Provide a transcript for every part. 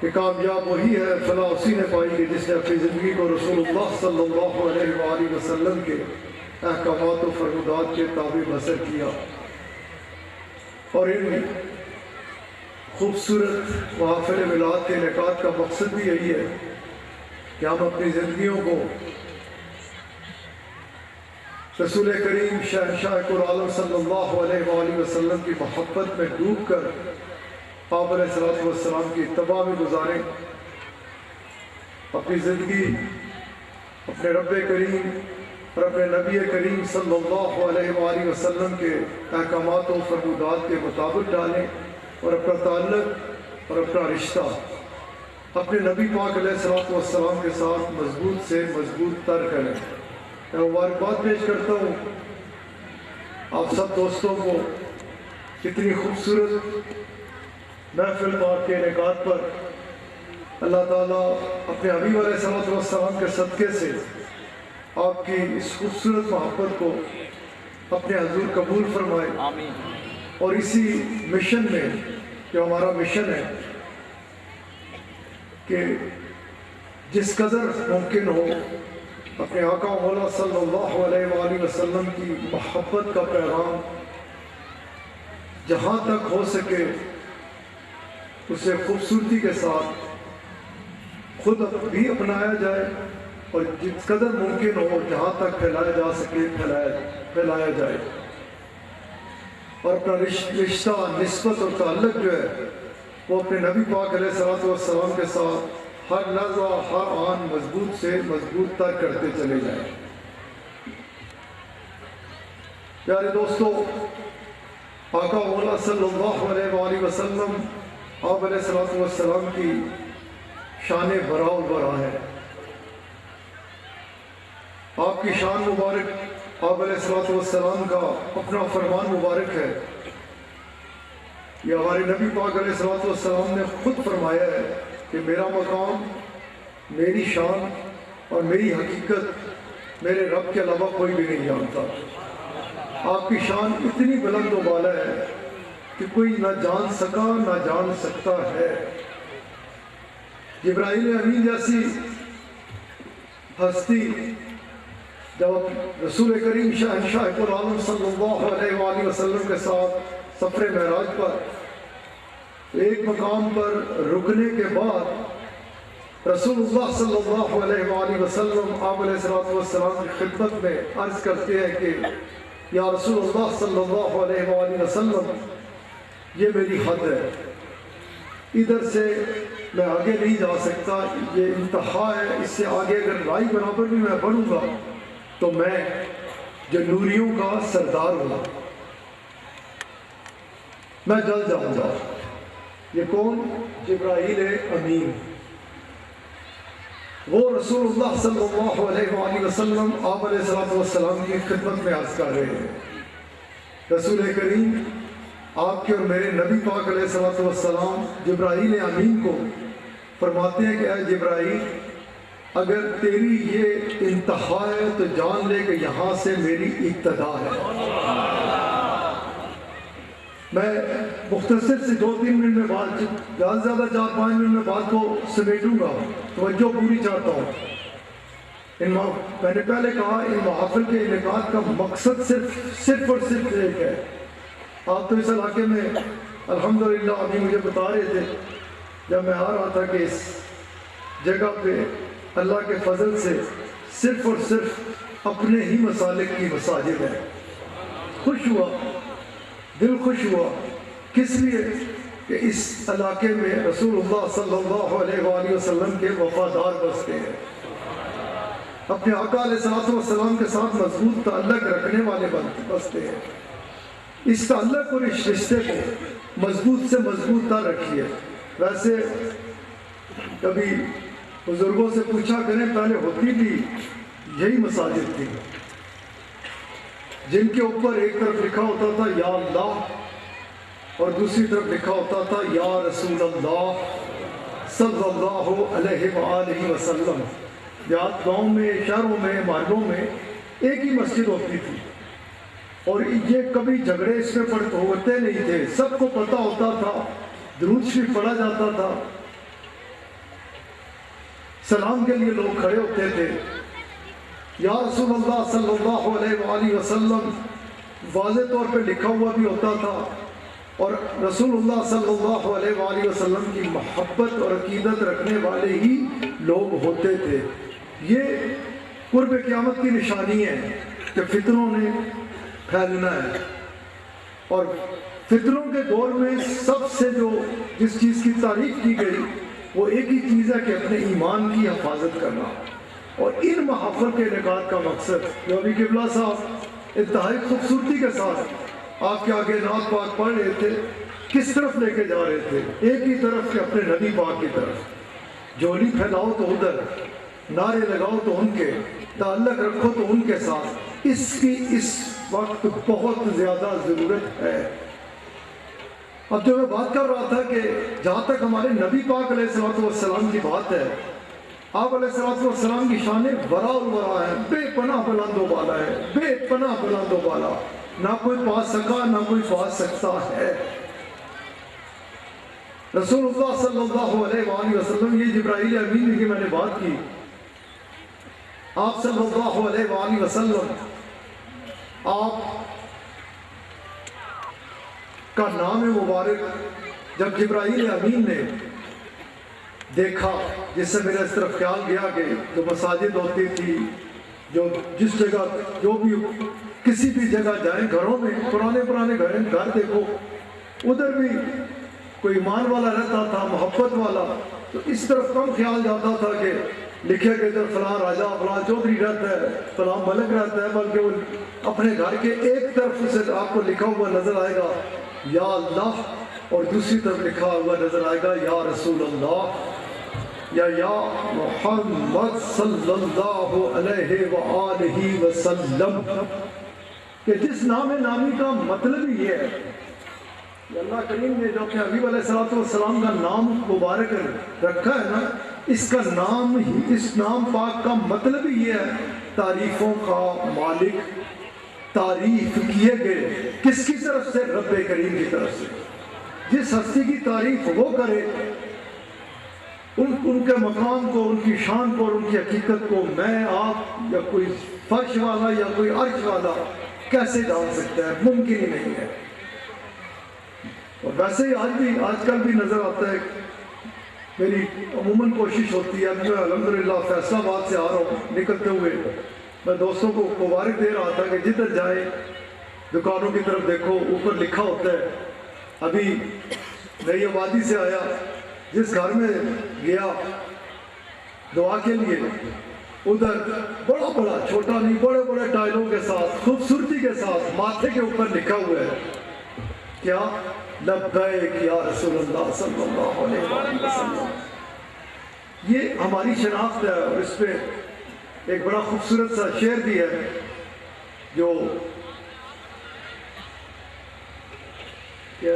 کہ کامیاب وہی ہے، فلاح اسی نے پائی کہ جس نے اپنی زندگی کو رسول اللہ صلی اللہ علیہ وآلہ وسلم کے احکامات و فرمودات کے تابع بسر کیا۔ اور ان خوبصورت محافل میلاد کے انعقاد کا مقصد بھی یہی ہے کہ ہم اپنی زندگیوں کو رسول کریم شہنشاہ عالم صلی اللہ علیہ وآلہ وسلم کی محبت میں ڈوب کر آپ علیہ الصلوۃ والسلام کی اتباع میں گزاریں، اپنی زندگی اپنے رب کریم اور اپنے نبی کریم صلی اللہ علیہ وآلہ وسلم کے احکامات و فرمودات کے مطابق ڈالیں، اور اپنا تعلق اور اپنا رشتہ اپنے نبی پاک علیہ الصلوۃ والسلام کے ساتھ مضبوط سے مضبوط تر کریں۔ میں مبارکباد پیش کرتا ہوں آپ سب دوستوں کو اتنی خوبصورت محفل پاک کے انعقاد پر۔ اللہ تعالیٰ اپنے حبیب علیہ الصلوۃ والسلام کے صدقے سے آپ کی اس خوبصورت محبت کو اپنے حضور قبول فرمائے، آمین۔ اور اسی مشن میں جو ہمارا مشن ہے کہ جس قدر ممکن ہو اپنے آقا و مولا صلی اللہ علیہ وآلہ وسلم کی محبت کا پیغام جہاں تک ہو سکے اسے خوبصورتی کے ساتھ خود بھی اپنایا جائے، اور جس قدر ممکن ہو جہاں تک پھیلایا جا سکے پھیلایا جائے، اور اپنا رشتہ نسبت اور تعلق جو ہے وہ اپنے نبی پاک علیہ الصلوۃ والسلام کے ساتھ ہر لحظہ ہر آن مضبوط سے مضبوط تر کرتے چلے جائیں۔ پیارے دوستو، آقا مولا صلی اللہ علیہ وآلہ وسلم آپ علیہ الصلوۃ والسلام کی شان برا و برا ہے۔ آپ کی شان مبارک، آپ علیہ الصلوۃ والسلام کا اپنا فرمان مبارک ہے۔ یہ ہمارے نبی پاک علیہ الصلوۃ والسلام نے خود فرمایا ہے کہ میرا مقام، میری شان اور میری حقیقت میرے رب کے علاوہ کوئی بھی نہیں جانتا۔ آپ کی شان اتنی بلند و بالا ہے کہ کوئی نہ جان سکا نہ جان سکتا ہے۔ جبرائیل امین جیسی ہستی جب رسول کریم شہنشاہ عالم صلی اللہ علیہ وآلہ وسلم کے ساتھ سفر معراج پر ایک مقام پر رکنے کے بعد رسول اللہ صلی اللہ علیہ وآلہ وسلم آپ علیہ الصلوۃ والسلام کی خدمت میں عرض کرتے ہیں کہ یا رسول اللہ صلی اللہ علیہ وآلہ وسلم، یہ میری حد ہے، ادھر سے میں آگے نہیں جا سکتا، یہ انتہا ہے، اس سے آگے اگر رائی برابر بھی میں بڑھوں گا تو میں جو نوریوں کا سردار ہوں، میں جل جاؤں گا۔ یہ کون؟ جبرائیل امین، وہ رسول اللہ صلی اللہ علیہ وآلہ وسلم آپ علیہ الصلوۃ والسلام کی خدمت میں عرض کر رہے ہیں۔ رسول کریم آپ کے اور میرے نبی پاک علیہ الصلوۃ والسلام جبرائیل امین کو فرماتے ہیں کہ اے جبرائیل، اگر تیری یہ انتہا ہے تو جان لے کہ یہاں سے میری ابتدا ہے۔ میں مختصر سے 2-3 منٹ میں بات، زیادہ سے زیادہ 4-5 منٹ میں بات کو سمیٹوں گا، توجہ پوری چاہتا ہوں۔ میں نے پہلے کہا ان محافل کے انعقاد کا مقصد صرف اور صرف ایک ہے۔ آپ تو اس علاقے میں الحمدللہ ابھی مجھے بتا رہے تھے جب میں آ رہا تھا کہ اس جگہ پہ اللہ کے فضل سے صرف اور صرف اپنے ہی مسالک کی مساجد ہے۔ خوش ہوا، دل خوش ہوا، کس لیے کہ اس علاقے میں رسول اللہ صلی اللہ علیہ وآلہ وسلم کے وفادار بستے ہیں، اپنے آقا علیہ الصلوۃ والسلام کے ساتھ مضبوط تعلق رکھنے والے بستے ہیں۔ اس تعلق اور اس رشتے کو مضبوط سے مضبوط تر رکھیے۔ ویسے کبھی بزرگوں سے پوچھا کریں، پہلے ہوتی بھی یہی مساجد تھی جن کے اوپر ایک طرف لکھا ہوتا تھا یا اللہ اور دوسری طرف لکھا ہوتا تھا یا رسول اللہ صلی اللہ علیہ وآلہ وسلم۔ دیہات گاؤں میں، شہروں میں، محلوں میں ایک ہی مسجد ہوتی تھی، اور یہ کبھی جھگڑے اس میں ہوتے نہیں تھے، سب کو پتہ ہوتا تھا، درود شریف پڑھا جاتا تھا، سلام کے لیے لوگ کھڑے ہوتے تھے، یا رسول اللہ صلی اللہ علیہ وآلہ وسلم واضح طور پہ لکھا ہوا بھی ہوتا تھا، اور رسول اللہ صلی اللہ علیہ وآلہ وسلم کی محبت اور عقیدت رکھنے والے ہی لوگ ہوتے تھے۔ یہ قرب قیامت کی نشانی ہے کہ فتنوں نے پھیلنا ہے، اور فتنوں کے دور میں سب سے جس چیز کی تعریف کی گئی وہ ایک ہی چیز ہے کہ اپنے ایمان کی حفاظت کرنا۔ اور ان محافل کے انعقاد کا مقصد جو ابھی قبلہ صاحب انتہائی خوبصورتی کے ساتھ آپ کے آگے نعت پاک پڑھ رہے تھے، کس طرف لے کے جا رہے تھے؟ ایک ہی طرف کہ اپنے نبی پاک کی طرف، جھولی پھیلاؤ تو ادھر، نعرے لگاؤ تو ان کے، تعلق رکھو تو ان کے ساتھ۔ اس کی اس وقت بہت زیادہ ضرورت ہے۔ اب جو میں بات کر رہا تھا کہ جہاں تک ہمارے نبی پاک علیہ الصلوۃ والسلام کی بات ہے، آپ علیہ الصلوۃ والسلام کی شان ورا الورا ہے، بے پناہ بلند و بالا ہے، بے پناہ بلند و بالا، نہ کوئی پا سکا نہ کوئی پا سکتا ہے۔ رسول اللہ صلی اللہ علیہ وآلہ وسلم، یہ جبرائیل امین کی میں نے بات کی، آپ صلی اللہ علیہ وآلہ وسلم، آپ کا نام مبارک جب جبرائیل امین نے دیکھا، جس سے میرا اس طرف خیال گیا کہ جو مساجد ہوتی تھی، جو جس جگہ جو بھی کسی بھی جگہ جائیں، گھروں میں پرانے گھر دیکھو، ادھر بھی کوئی ایمان والا رہتا تھا، محبت والا، تو اس طرف کم خیال جاتا تھا کہ لکھے کہ ادھر فلاں راجہ فلاں چودھری رہتا ہے، فلاں ملک رہتا ہے، بلکہ وہ اپنے گھر کے ایک طرف سے آپ کو لکھا ہوا نظر آئے گا یا اللہ، اور دوسری طرف لکھا ہوا نظر آئے گا یا رسول اللہ یا محمد صلی اللہ علیہ وآلہ وسلم، کہ جس نام نامی کا مطلب ہی یہ ہے کہ اللہ کریم نے جو کہ حبیب علیہ الصلوۃ والسلام کا نام مبارک رکھا ہے نا، اس کا نام ہی، اس نام پاک کا مطلب ہی یہ ہے تعریفوں کا مالک، تعریف کیے گئے کس کی طرف سے؟ رب کریم کی طرف سے۔ جس ہستی کی تعریف وہ کرے، ان کے مقام کو، ان کی شان کو اور ان کی حقیقت کو میں، آپ یا کوئی فرش والا یا کوئی عرش والا کیسے جان سکتا ہے؟ ممکن ہی نہیں ہے۔ اور ویسے ہی آج کل بھی نظر آتا ہے، میری عموماً کوشش ہوتی ہے، میں الحمدللہ فیصل آباد سے آ رہا ہوں نکلتے ہوئے، میں دوستوں کو مبارک دے رہا تھا کہ جدھر جائیں دکانوں کی طرف دیکھو، اوپر لکھا ہوتا ہے۔ ابھی نئی آبادی سے آیا، جس گھر میں گیا دعا کے لیے، ادھر بڑا چھوٹا نہیں، بڑے ٹائلوں کے ساتھ، خوبصورتی کے ساتھ ماتھے کے اوپر لکھا ہوا ہے کیا؟ لبیک یا رسول اللہ صلی اللہ علیہ وآلہ وسلم۔ یہ ہماری شناخت ہے، اور اس پہ ایک بڑا خوبصورت سا شعر بھی ہے جو کیا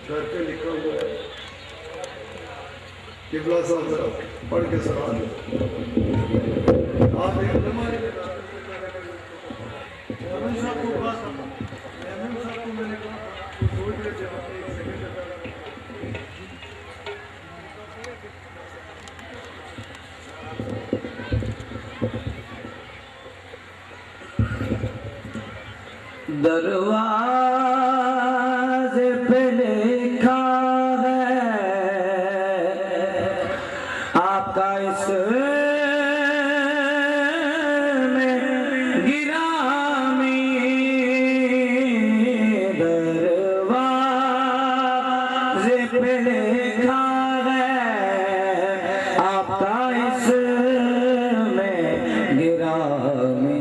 گھر پہ لکھا ہوا ہے، قبلہ صاحب ذرا پڑھ کے سنا دیں۔ آپ ایک ہمارے صاحب کو بات صاحب کو میں نے کہا سوچ رہے تھے ایک سیکنڈ دروازے پہ لکھا ہے آپ کا اس میں گرامی، دروازے پہ لکھا ہے آپ کا اس میں گرامی،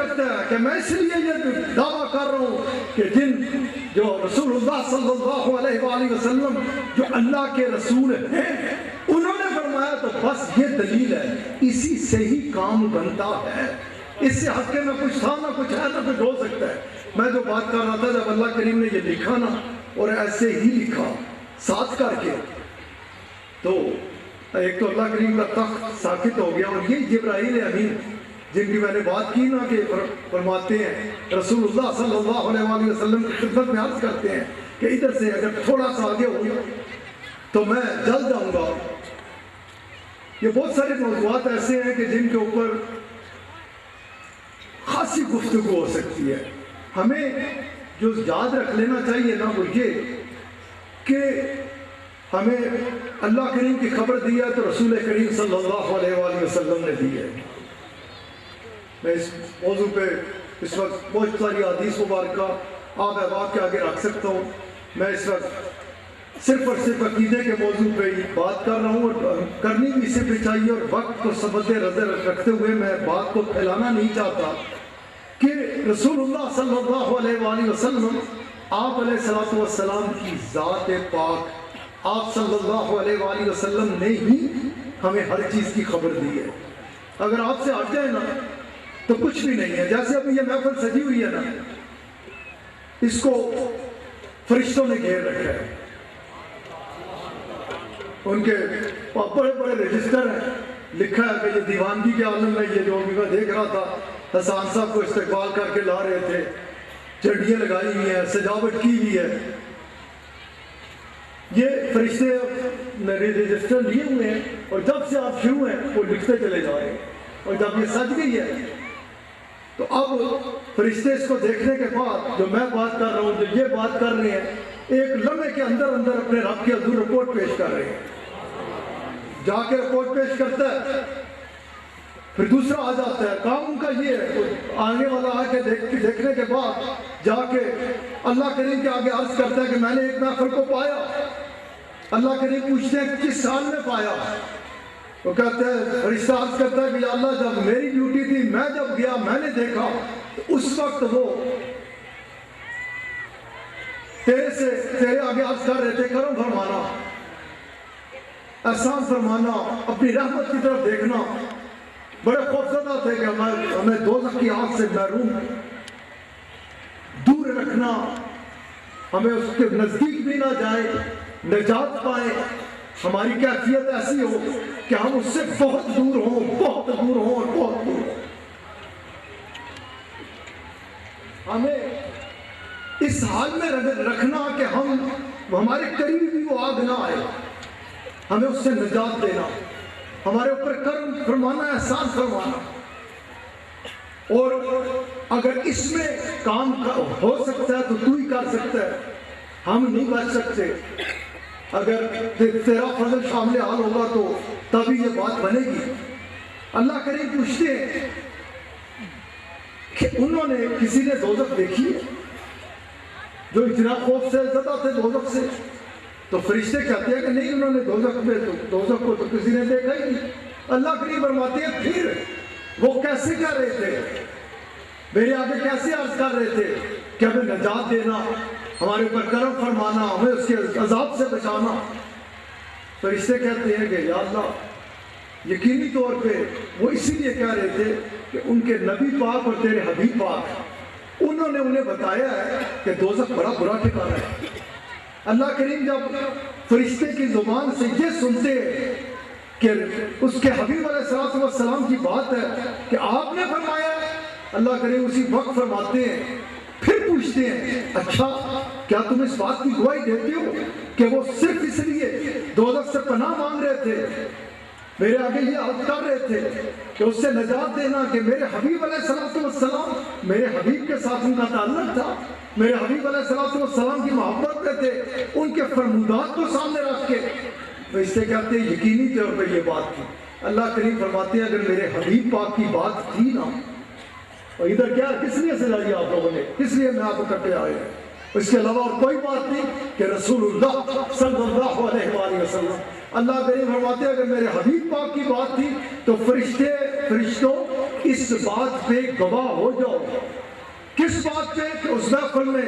کرتا ہے کہ میں اس لیے یہ دعویٰ کر رہا ہوں کہ جو رسول اللہ صلی اللہ علیہ وآلہ وسلم جو اللہ کے رسول ہیں انہوں نے فرمایا تو بس یہ دلیل ہے، اسی سے ہی کام بنتا ہے، اس سے ہٹ کے نہ کچھ تھا نہ کچھ ہے نہ کچھ ہو سکتا ہے۔ میں جو بات کر رہا تھا جب اللہ کریم نے یہ لکھا نا اور ایسے ہی لکھا ساتھ کر کے، تو ایک تو اللہ کریم کا تخت ساکت ہو گیا، اور یہ جبرائیل امین جن کی میں نے بات کی نا کہ فرماتے ہیں رسول اللہ صلی اللہ علیہ وآلہ وسلم کی خدمت میں عرض کرتے ہیں کہ ادھر سے اگر تھوڑا سا آگے ہو تو میں جل جاؤں گا۔ یہ بہت سارے موضوعات ایسے ہیں کہ جن کے اوپر خاصی گفتگو ہو سکتی ہے۔ ہمیں جو یاد رکھ لینا چاہیے نا وہ یہ کہ ہمیں اللہ کریم کی خبر دی ہے تو رسول کریم صلی اللہ علیہ وآلہ وسلم نے دی ہے۔ میں اس موضوع پہ اس وقت بہت ساری حدیث مبارکہ آپ احباب کے آگے رکھ سکتا ہوں، میں اس وقت صرف اور صرف عقیدے کے موضوع پہ بات کر رہا ہوں، اور کرنی بھی اسے پہ چاہیے، اور وقت کو سمجھ نظر رکھتے ہوئے میں بات کو پھیلانا نہیں چاہتا کہ رسول اللہ صلی اللہ علیہ وآلہ وسلم آپ علیہ الصلوۃ والسلام کی ذات پاک، آپ صلی اللہ علیہ وآلہ وسلم نے ہی ہمیں ہر چیز کی خبر دی ہے۔ اگر آپ سے ہٹ جائے نا تو کچھ بھی نہیں ہے۔ جیسے ابھی یہ محفل سجی ہوئی ہے نا، اس کو فرشتوں نے گھیر رکھا ہے، ان کے بڑے بڑے رجسٹر ہیں، لکھا ہے کہ یہ دیوانگی کے عالم میں، یہ جو ابھی میں دیکھ رہا تھا حسان صاحب کو استقبال کر کے لا رہے تھے، چڑیاں لگائی ہوئی ہیں، سجاوٹ کی ہوئی ہے، یہ فرشتے نے رجسٹر لیے ہوئے ہیں، اور جب سے آپ شروع ہیں وہ لکھتے چلے جا رہے ہیں، اور جب یہ سج گئی ہے تو اب فرشتے اس کو دیکھنے کے بعد جو میں بات کر رہا ہوں، جو یہ بات کر رہے ہیں، ایک لمحے کے اندر اندر اپنے رب کے حضور رپورٹ پیش کر رہے ہیں، جا کے رپورٹ پیش کرتا ہے، پھر دوسرا آ جاتا ہے۔ کام ان کا یہ ہے، آنے والا آ کے دیکھنے کے بعد جا کے اللہ کریم کے آگے عرض کرتا ہے کہ میں نے ایک محفل کو پایا۔ اللہ کریم پوچھتے ہیں کس سال میں پایا؟ وہ کہتے ہیں، فرشتہ عرض کرتا ہے کہ یا اللہ جب میری ڈیوٹی تھی، میں جب گیا میں نے دیکھا تو اس وقت وہ تیرے آگے عرض کر رہے تھے کرم فرمانا، احسان فرمانا، اپنی رحمت کی طرف دیکھنا، بڑے خوفزدہ تھے کہ ہمیں دوزخ کی آگ سے محروم دور رکھنا، ہمیں اس کے نزدیک بھی نہ جائے، نجات پائیں، ہماری کیفیت ایسی ہو کہ ہم اس سے بہت دور ہوں، بہت دور ہوں اور بہت دور ہوں۔ ہمیں اس حال میں رکھنا کہ ہمارے قریب بھی وہ آگ نہ آئے، ہمیں اس سے نجات دینا، ہمارے اوپر کرم فرمانا، احسان فرمانا، اور اگر اس میں کام ہو سکتا ہے تو تو ہی کر سکتا ہے، ہم نہیں بچ سکتے۔ اگر تیرا فضل شامل حال ہوگا تو تبھی یہ بات بنے گی۔ اللہ کریم پوچھتے ہیں کہ انہوں نے کسی نے دوزخ دیکھی ہے جو اتنا خوف سے زدہ تھے دوزخ سے؟ تو فرشتے کہتے ہیں کہ نہیں، انہوں نے دوزخ کو تو کسی نے دیکھا ہی نہیں۔ اللہ کریم فرماتے ہیں پھر وہ کیسے کہہ رہے تھے، میرے آگے کیسے عرض کر رہے تھے کہ ہمیں نجات دینا، ہمارے اوپر کرم فرمانا، ہمیں اس کے عذاب سے بچانا؟ فرشتے کہتے ہیں کہ یا اللہ یقینی طور پہ وہ اسی لیے کہہ رہے تھے کہ ان کے نبی پاک اور تیرے حبیب پاک انہوں نے انہیں بتایا ہے کہ دوزخ بڑا برا ٹھکانہ ہے۔ اللہ کریم جب فرشتے کی زبان سے یہ سنتے ہیں کہ اس کے حبیب علیہ السلام کی بات ہے کہ آپ نے فرمایا، اللہ کریم اسی وقت فرماتے ہیں، پھر پوچھتے ہیں اچھا کیا تم اس بات کی گواہی دیتے ہو کہ وہ صرف اس لیے دوزخ سے پناہ مانگ رہے تھے، میرے آگے یہ عرض کر رہے تھے کہ اس سے نجات دینا کہ میرے حبیب علیہ السلام، میرے حبیب کے ساتھ ان کا تعلق تھا، میرے حبیب علیہ السلام کی محبت میں تھے، ان کے فرمودات کو سامنے رکھ کے فرشتے کہتے ہیں یقینی طور پہ یہ بات تھی۔ اللہ کریم فرماتے ہیں اگر میرے حبیب پاک کی بات تھی نا، اور ادھر کیا کس لیے سے لائی آپ لوگوں نے، کس لیے میں آپ اکٹھے آئے ہیں، اس کے علاوہ اور کوئی بات نہیں کہ رسول اللہ صلی اللہ علیہ وآلہ وسلم۔ اللہ کریم فرماتے ہیں اگر میرے حبیب پاک کی بات تھی تو فرشتوں اس بات پہ گواہ ہو جاؤ. کس بات پہ؟ کہ اس محفل میں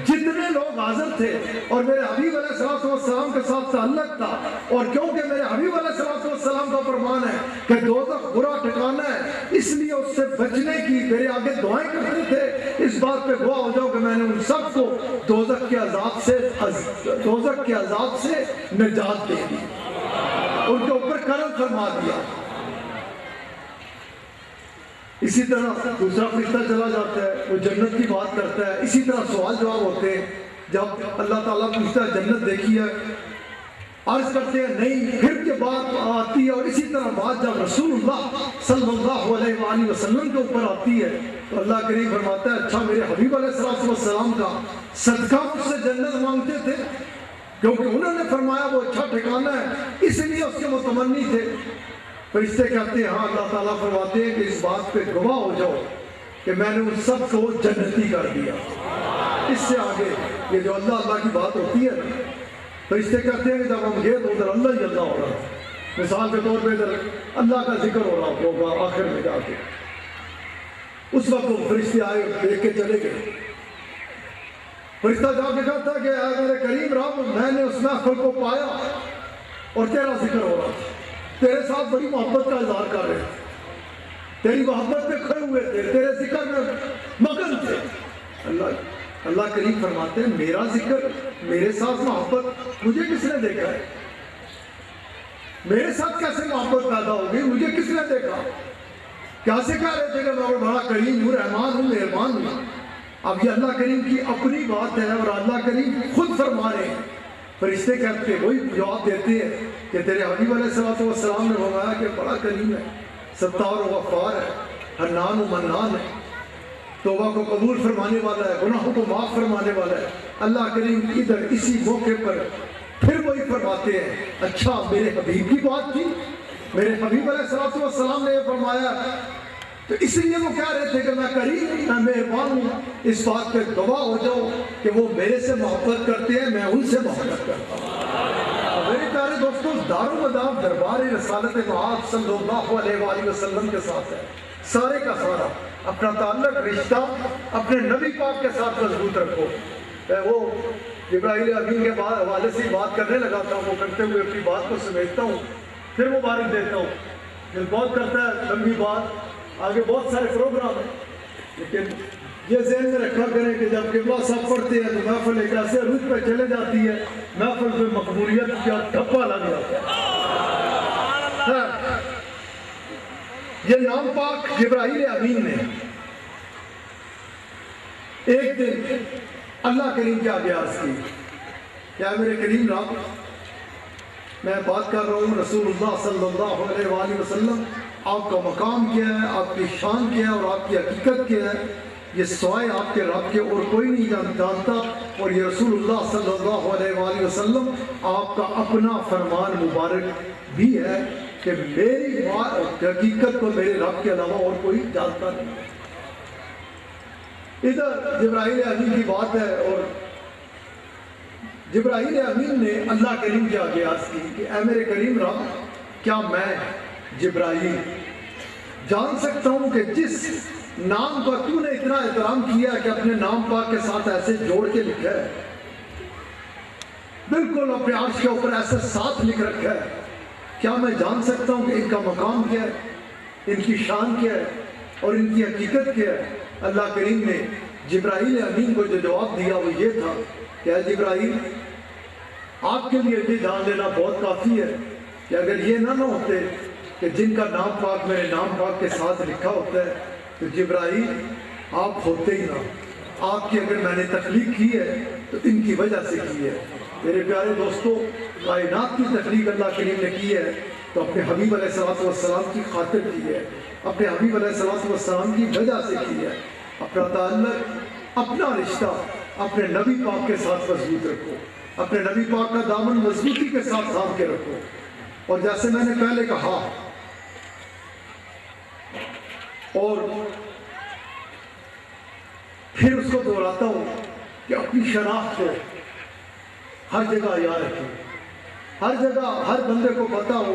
جتنے لوگ حاضر تھے اور میرے حبیب علیہ الصلوۃ والسلام کے ساتھ تعلق تھا، اور کیونکہ میرے حبیب علیہ الصلوۃ والسلام کا فرمان ہے کہ دوزخ برا ٹھکانہ ہے، اس لیے اس سے بچنے کی میرے آگے دعائیں کرتے تھے. اس بات پہ گواہ ہو جاؤ کہ میں نے ان سب کو دوزخ کے عذاب سے نجات دے دی، ان کے اوپر کرم فرما دیا. اسی طرح دوسرا فرشتہ چلا جاتا ہے، وہ جنت کی بات کرتا ہے. اسی طرح سوال جواب ہوتے ہیں. جب اللہ تعالیٰ پوچھتا ہے جنت دیکھی ہے، عرض کرتے ہیں نہیں، پھر کے بعد آتی ہے. اور اسی طرح بات جب رسول اللہ صلی اللہ علیہ وآلہ وسلم کے اوپر آتی ہے تو اللہ کریم فرماتا ہے اچھا میرے حبیب علیہ السلام کا صدقہ مجھ سے جنت مانگتے تھے، کیونکہ انہوں نے فرمایا وہ اچھا ٹھکانہ ہے، اس لیے اس کے متمنی تھے. فرشتے کہتے ہیں ہاں. اللہ تعالیٰ فرماتے ہیں کہ اس بات پہ گواہ ہو جاؤ کہ میں نے ان سب کو جنتی کر دیا. اس سے آگے یہ جو اللہ کی بات ہوتی ہے نا، فرشتے کہتے ہیں کہ جب ہم گئے تو ادھر اللہ ہی اللہ ہو رہا ہے. مثال کے طور پہ ادھر اللہ کا ذکر ہو رہا ہوگا آخر میں جا کے. اس وقت وہ فرشتے آئے دیکھ کے چلے گئے. فرشتہ جا کے کہتا کہ اے میرے کریم رب، میں نے اس محفل کو پایا اور تیرا ذکر ہو رہا تھا، تیرے ساتھ بڑی محبت کا اظہار کر رہے تھے، تیری محبت پہ کھڑے ہوئے تھے، تیرے ذکر میں مگن تھے. اللہ کریم فرماتے ہیں میرا ذکر، میرے ساتھ محبت مجھے کس نے دیکھا ہے؟ میرے ساتھ کیسے محبت پیدا ہوگی؟ مجھے کس نے دیکھا؟ کیسے کہہ رہے تھے کہ میں بڑا کریم ہوں، رحمان ہوں، مہربان ہوں؟ اب یہ اللہ کریم کی اپنی بات ہے اور اللہ کریم خود فرما رہے ہیں. فرشتے کہتے وہی جواب دیتے ہیں کہ تیرے حبیب علیہ الصلوۃ والسلام نے فرمایا کہ بڑا کریم ہے، ستار و غفار ہے، حنان و منان ہے، توبہ کو قبول فرمانے والا ہے، گناہوں کو معاف فرمانے والا ہے. اللہ کریم ادھر اسی موقع پر پھر وہی فرماتے ہیں اچھا میرے حبیب کی بات تھی، میرے حبیب علیہ الصلوۃ والسلام نے یہ فرمایا، تو اس لیے وہ کہہ رہے تھے کہ میں کریم ہوں، میں مہربان ہوں. اس بات پہ گواہ ہو جاؤ کہ وہ میرے سے محبت کرتے ہیں، میں ان سے محبت کرتا ہوں. میرے پیارے دوستوں، دار و مدار دربار رسالت معاذ صلی اللہ علیہ وآلہ وسلم کے ساتھ ہے. سارے کا سارا اپنا تعلق، رشتہ اپنے نبی پاک کے ساتھ مضبوط رکھو. وہ جبرائیل امین کے حوالے سے بات کرنے لگا تھا، وہ کرتے ہوئے اپنی بات کو سمیٹتا ہوں، پھر مبارک دیتا ہوں. دل بہت کرتا ہے لمبی بات، آگے بہت سارے پروگرام ہیں، لیکن یہ ذہن میں رکھا کریں کہ جب قبلہ صاحب پڑھتے ہیں تو محفل ایک ایسے روح پہ چلے جاتی ہے، محفل پہ مقبولیت کا ٹھپا لگ جاتا ہے. یہ نام پاک جبرائیل امین نے ایک دن اللہ کریم کے آگے عرض کی کیا میرے کریم رب، میں بات کر رہا ہوں رسول اللہ صلی اللہ علیہ وآلہ وسلم، آپ کا مقام کیا ہے، آپ کی شان کیا ہے اور آپ کی حقیقت کیا ہے، یہ سوائے آپ کے رب کے اور کوئی نہیں جانتا. اور یہ رسول اللہ صلی اللہ علیہ وآلہ وسلم آپ کا اپنا فرمان مبارک بھی ہے کہ میری حقیقت کو میرے رب کے علاوہ اور کوئی جانتا نہیں. ادھر جبرائیل امین کی بات ہے اور جبرائیل امین نے اللہ کریم کے آگے عرض کی کہ اے میرے کریم رب، کیا میں جبرائیل جان سکتا ہوں کہ جس نام پر تو نے اتنا احترام کیا کہ اپنے نام پاک کے ساتھ ایسے جوڑ کے لکھا ہے، بالکل اپنے عرش کے اوپر ایسے ساتھ لکھ رکھا ہے، کیا میں جان سکتا ہوں کہ ان کا مقام کیا ہے، ان کی شان کیا ہے اور ان کی حقیقت کیا ہے؟ اللہ کریم نے جبرائیل امین کو جو جواب دیا وہ یہ تھا کہ اے جبرائیل، آپ کے لیے یہ جان لینا بہت کافی ہے کہ اگر یہ نہ ہوتے کہ جن کا نام پاک میرے نام پاک کے ساتھ لکھا ہوتا ہے تو جبرائیل آپ ہوتے ہی نہ. آپ کی اگر میں نے تخلیق کی ہے تو ان کی وجہ سے کی ہے. میرے پیارے دوستوں، کائنات کی تخلیق اللہ کریم نے کی ہے تو اپنے حبیب علیہ الصلوۃ والسلام کی خاطر کی ہے، اپنے حبیب علیہ الصلوۃ والسلام کی وجہ سے کی ہے. اپنا تعلق، اپنا رشتہ اپنے نبی پاک کے ساتھ مضبوط رکھو، اپنے نبی پاک کا دامن مضبوطی کے ساتھ تھام کے رکھو. اور جیسے میں نے پہلے کہا اور پھر اس کو دہراتا ہوں کہ اپنی شناخت کو ہر جگہ یاد رکھیں، ہر جگہ ہر بندے کو پتا ہو